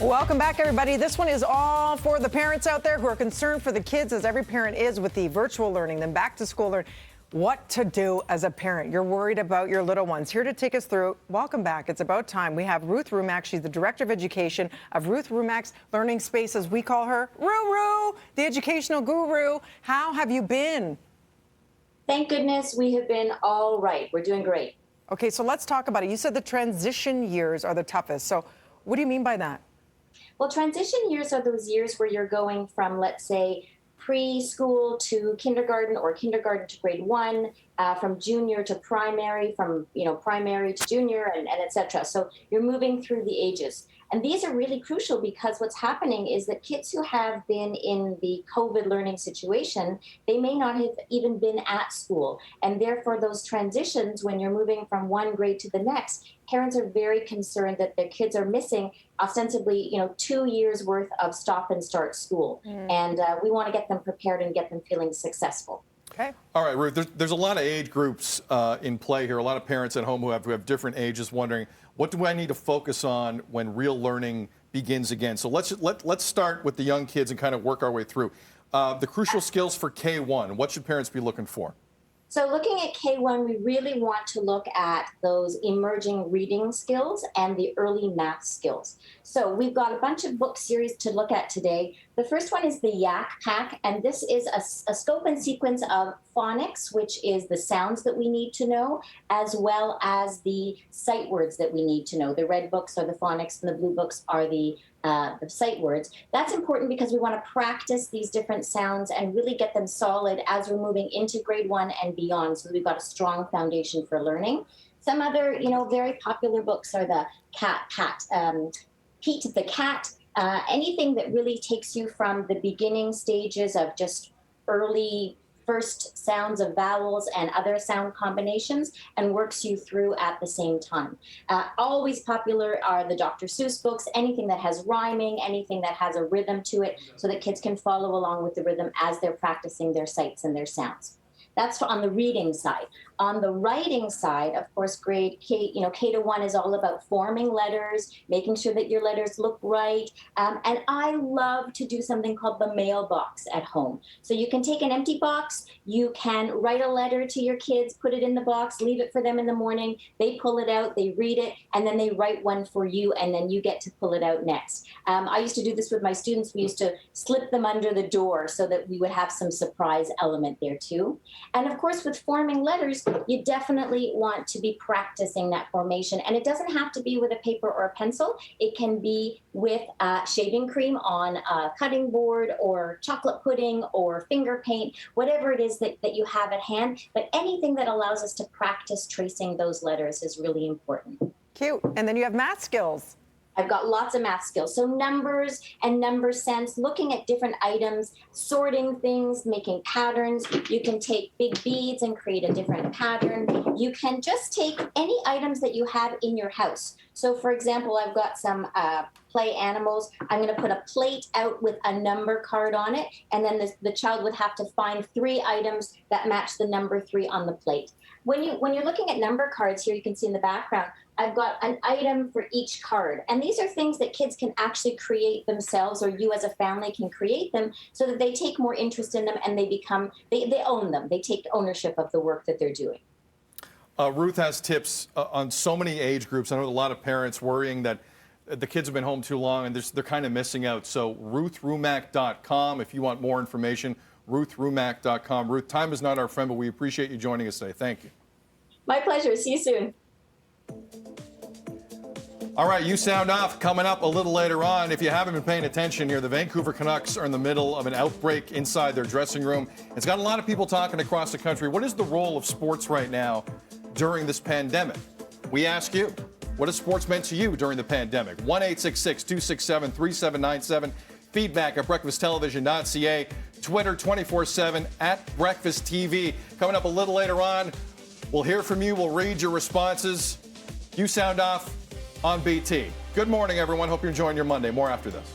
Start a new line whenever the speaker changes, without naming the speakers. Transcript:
Welcome back, everybody. This one is all for the parents out there who are concerned for the kids, as every parent is, with the virtual learning, then back to school learning. What to do as a parent. You're worried about your little ones. Here to take us through, welcome back. It's about time. We have Ruth Rumack. She's the Director of Education of Ruth Rumack's Learning Space, as we call her. Ruru, the educational guru. How have you been?
Thank goodness we have been all right. We're doing great.
Okay, so let's talk about it. You said the transition years are the toughest. So what do you mean by that?
Well, transition years are those years where you're going from, let's say, preschool to kindergarten or kindergarten to grade one, from junior to primary, from primary to junior, and et cetera. So you're moving through the ages. And these are really crucial because what's happening is that kids who have been in the COVID learning situation, they may not have even been at school. And therefore, those transitions, when you're moving from one grade to the next, parents are very concerned that their kids are missing ostensibly, 2 years worth of stop and start school. And we want to get them prepared and get them feeling successful.
Okay.
All right, Ruth, there's a lot of age groups in play here, a lot of parents at home who have different ages wondering, what do I need to focus on when real learning begins again? So let's start with the young kids and kind of work our way through. The crucial skills for K1, what should parents be looking for?
So looking at K1, we really want to look at those emerging reading skills and the early math skills. So we've got a bunch of book series to look at today. The first one is the Yak Pack, and this is a scope and sequence of phonics, which is the sounds that we need to know, as well as the sight words that we need to know. The red books are the phonics and the blue books are the sight words. That's important because we want to practice these different sounds and really get them solid as we're moving into grade one and beyond, so that we've got a strong foundation for learning. Some other, very popular books are the Pete the Cat, anything that really takes you from the beginning stages of just early first sounds of vowels and other sound combinations and works you through at the same time. Always popular are the Dr. Seuss books, anything that has rhyming, anything that has a rhythm to it, so that kids can follow along with the rhythm as they're practicing their sights and their sounds. That's on the reading side. On the writing side, of course, grade K, K to 1 is all about forming letters, making sure that your letters look right. And I love to do something called the mailbox at home. So you can take an empty box, you can write a letter to your kids, put it in the box, leave it for them in the morning. They pull it out, they read it, and then they write one for you, and then you get to pull it out next. I used to do this with my students. We used to slip them under the door so that we would have some surprise element there too. And of course, with forming letters, you definitely want to be practicing that formation. And it doesn't have to be with a paper or a pencil. It can be with shaving cream on a cutting board, or chocolate pudding, or finger paint, whatever it is that you have at hand. But anything that allows us to practice tracing those letters is really important.
Cute. And then you have math skills.
I've got lots of math skills. So numbers and number sense, looking at different items, sorting things, making patterns. You can take big beads and create a different pattern. You can just take any items that you have in your house. So for example, I've got some play animals. I'm going to put a plate out with a number card on it, and then the child would have to find 3 items that match the number 3 on the plate. When you're looking at number cards here, you can see in the background, I've got an item for each card. And these are things that kids can actually create themselves, or you as a family can create them, so that they take more interest in them and they own them. They take ownership of the work that they're doing.
Ruth has tips on so many age groups. I know a lot of parents worrying that the kids have been home too long and they're kind of missing out. So RuthRumack.com if you want more information. RuthRumack.com. Ruth, time is not our friend, but we appreciate you joining us today. Thank you.
My pleasure. See you soon.
All right, you sound off coming up a little later on. If you haven't been paying attention here, the Vancouver Canucks are in the middle of an outbreak inside their dressing room. It's got a lot of people talking across the country. What is the role of sports right now during this pandemic? We ask you, what has sports meant to you during the pandemic? 1-866-267-3797. Feedback at breakfasttelevision.ca. Twitter 24/7 at Breakfast TV. Coming up a little later on, we'll hear from you. We'll read your responses. You sound off on BT. Good morning, everyone. Hope you're enjoying your Monday. More after this.